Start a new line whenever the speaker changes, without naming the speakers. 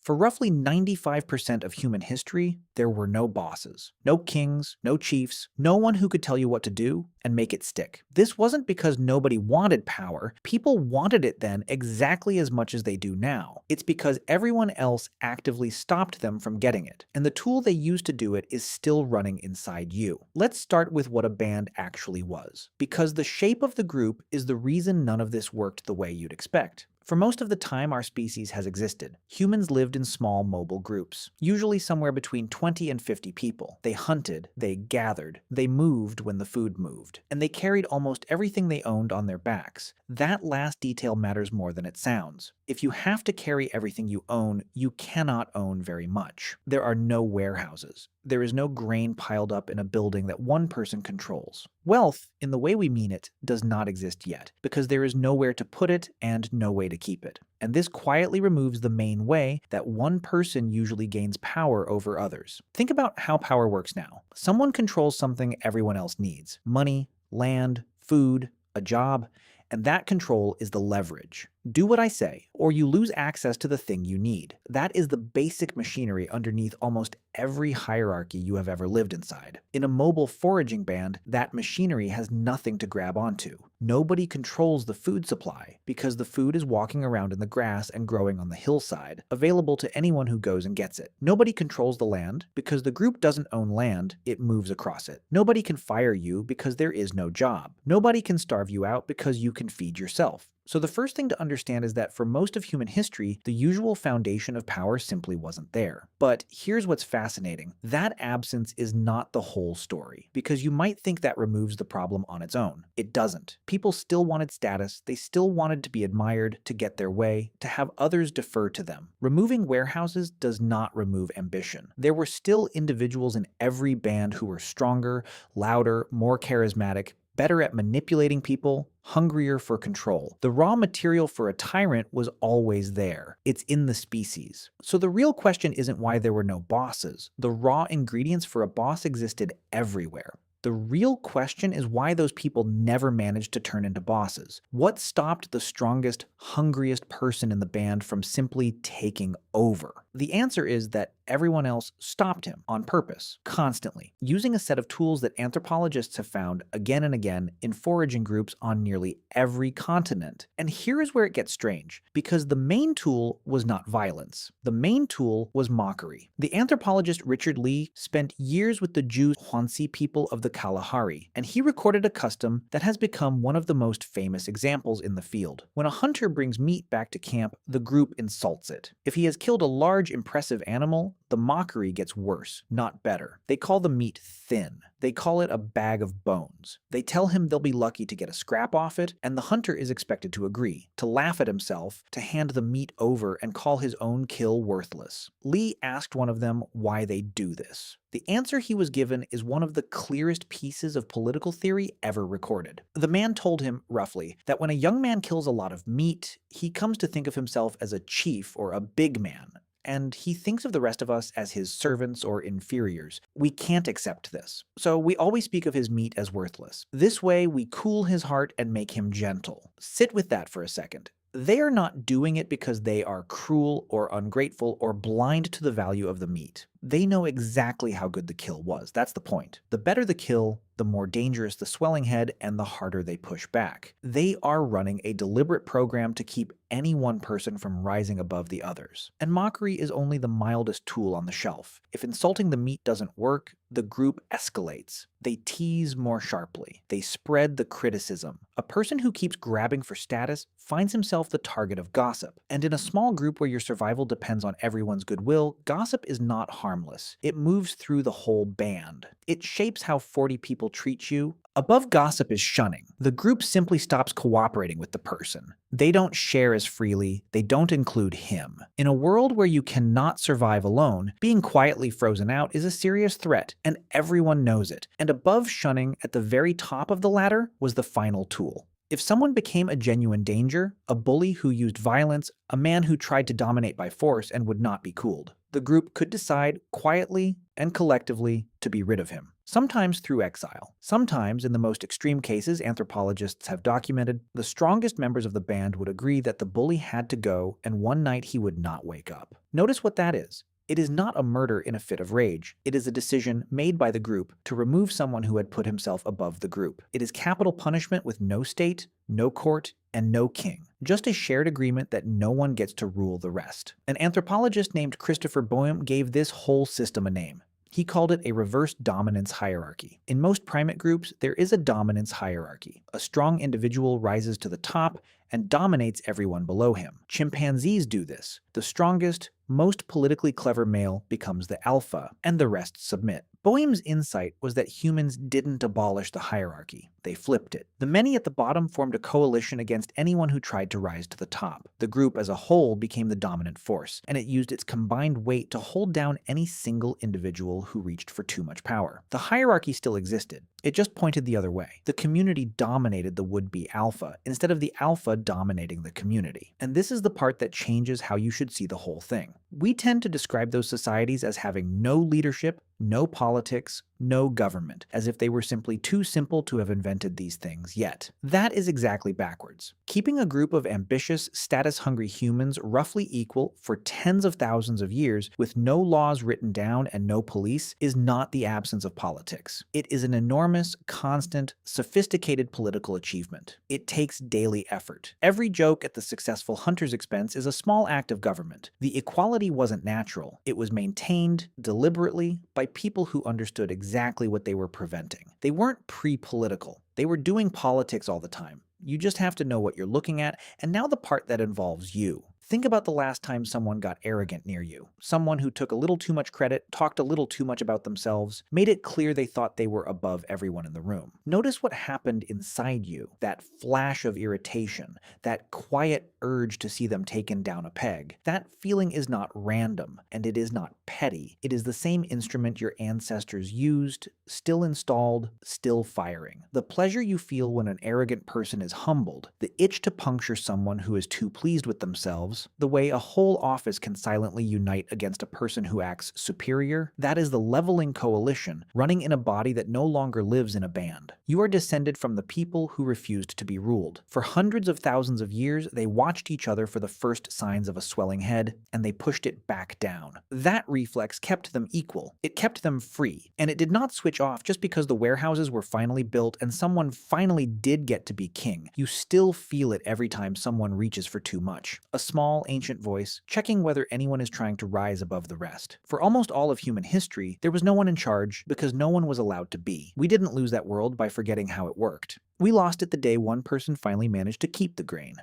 For roughly 95% of human history, there were no bosses, no kings, no chiefs, no one who could tell you what to do and make it stick. This wasn't because nobody wanted power. People wanted it then exactly as much as they do now. It's because everyone else actively stopped them from getting it, and the tool they used to do it is still running inside you. Let's start with what a band actually was, because the shape of the group is the reason none of this worked the way you'd expect. For most of the time our species has existed, humans lived in small mobile groups, usually somewhere between 20 and 50 people. They hunted, they gathered, they moved when the food moved, and they carried almost everything they owned on their backs. That last detail matters more than it sounds. If you have to carry everything you own, you cannot own very much. There are no warehouses. There is no grain piled up in a building that one person controls. Wealth, in the way we mean it, does not exist yet, because there is nowhere to put it and no way to keep it. And this quietly removes the main way that one person usually gains power over others. Think about how power works now. Someone controls something everyone else needs: money, land, food, a job, and that control is the leverage. Do what I say, or you lose access to the thing you need. That is the basic machinery underneath almost every hierarchy you have ever lived inside. In a mobile foraging band, that machinery has nothing to grab onto. Nobody controls the food supply, because the food is walking around in the grass and growing on the hillside, available to anyone who goes and gets it. Nobody controls the land, because the group doesn't own land, it moves across it. Nobody can fire you because there is no job. Nobody can starve you out because you can feed yourself. So the first thing to understand is that for most of human history, the usual foundation of power simply wasn't there. But here's what's fascinating. That absence is not the whole story, because you might think that removes the problem on its own. It doesn't. People still wanted status, they still wanted to be admired, to get their way, to have others defer to them. Removing warehouses does not remove ambition. There were still individuals in every band who were stronger, louder, more charismatic, better at manipulating people, hungrier for control. The raw material for a tyrant was always there. It's in the species. So the real question isn't why there were no bosses. The raw ingredients for a boss existed everywhere. The real question is why those people never managed to turn into bosses. What stopped the strongest, hungriest person in the band from simply taking over? The answer is that everyone else stopped him on purpose, constantly, using a set of tools that anthropologists have found again and again in foraging groups on nearly every continent. And here is where it gets strange, because the main tool was not violence. The main tool was mockery. The anthropologist Richard Lee spent years with the Jews hoansi people of the Kalahari, and he recorded a custom that has become one of the most famous examples in the field. When a hunter brings meat back to camp, the group insults it. If he has killed a large, impressive animal, the mockery gets worse, not better. They call the meat thin. They call it a bag of bones. They tell him they'll be lucky to get a scrap off it, and the hunter is expected to agree, to laugh at himself, to hand the meat over and call his own kill worthless. Lee asked one of them why they do this. The answer he was given is one of the clearest pieces of political theory ever recorded. The man told him, roughly, that when a young man kills a lot of meat, he comes to think of himself as a chief or a big man, and he thinks of the rest of us as his servants or inferiors. We can't accept this. So we always speak of his meat as worthless. This way, we cool his heart and make him gentle. Sit with that for a second. They are not doing it because they are cruel or ungrateful or blind to the value of the meat. They know exactly how good the kill was. That's the point. The better the kill, the more dangerous the swelling head and the harder they push back. They are running a deliberate program to keep any one person from rising above the others. And mockery is only the mildest tool on the shelf. If insulting the meat doesn't work, the group escalates. They tease more sharply. They spread the criticism. A person who keeps grabbing for status finds himself the target of gossip. And in a small group where your survival depends on everyone's goodwill, gossip is not harmless. It moves through the whole band. It shapes how 40 people treat you. Above gossip is shunning. The group simply stops cooperating with the person. They don't share as freely, they don't include him. In a world where you cannot survive alone, being quietly frozen out is a serious threat, and everyone knows it. And above shunning, at the very top of the ladder, was the final tool. If someone became a genuine danger, a bully who used violence, a man who tried to dominate by force and would not be cooled, the group could decide quietly and collectively to be rid of him. sometimes through exile. Sometimes, in the most extreme cases anthropologists have documented, the strongest members of the band would agree that the bully had to go and one night he would not wake up. Notice what that is. It is not a murder in a fit of rage. It is a decision made by the group to remove someone who had put himself above the group. It is capital punishment with no state, no court, and no king. Just a shared agreement that no one gets to rule the rest. An anthropologist named Christopher Boehm gave this whole system a name. He called it a reverse dominance hierarchy. In most primate groups, there is a dominance hierarchy. A strong individual rises to the top and dominates everyone below him. Chimpanzees do this. The strongest, most politically clever male becomes the alpha, and the rest submit. Boehm's insight was that humans didn't abolish the hierarchy, they flipped it. The many at the bottom formed a coalition against anyone who tried to rise to the top. The group as a whole became the dominant force, and it used its combined weight to hold down any single individual who reached for too much power. The hierarchy still existed. It just pointed the other way. The community dominated the would-be alpha, instead of the alpha dominating the community. And this is the part that changes how you should see the whole thing. We tend to describe those societies as having no leadership, no politics, no government, as if they were simply too simple to have invented these things yet. That is exactly backwards. Keeping a group of ambitious, status-hungry humans roughly equal for tens of thousands of years with no laws written down and no police is not the absence of politics. It is an enormous, constant, sophisticated political achievement. It takes daily effort. Every joke at the successful hunter's expense is a small act of government. The equality wasn't natural. It was maintained, deliberately, by people who understood exactly what they were preventing. They weren't pre-political. They were doing politics all the time. You just have to know what you're looking at, and now the part that involves you. Think about the last time someone got arrogant near you. Someone who took a little too much credit, talked a little too much about themselves, made it clear they thought they were above everyone in the room. Notice what happened inside you, that flash of irritation, that quiet urge to see them taken down a peg. That feeling is not random, and it is not petty. It is the same instrument your ancestors used, still installed, still firing. The pleasure you feel when an arrogant person is humbled, the itch to puncture someone who is too pleased with themselves, the way a whole office can silently unite against a person who acts superior, that is the leveling coalition running in a body that no longer lives in a band. You are descended from the people who refused to be ruled. For hundreds of thousands of years, they watched each other for the first signs of a swelling head, and they pushed it back down. That reflex kept them equal. It kept them free, and it did not switch off just because the warehouses were finally built and someone finally did get to be king. You still feel it every time someone reaches for too much. A small, ancient voice, checking whether anyone is trying to rise above the rest. For almost all of human history, there was no one in charge because no one was allowed to be. We didn't lose that world by forgetting how it worked. We lost it the day one person finally managed to keep the grain.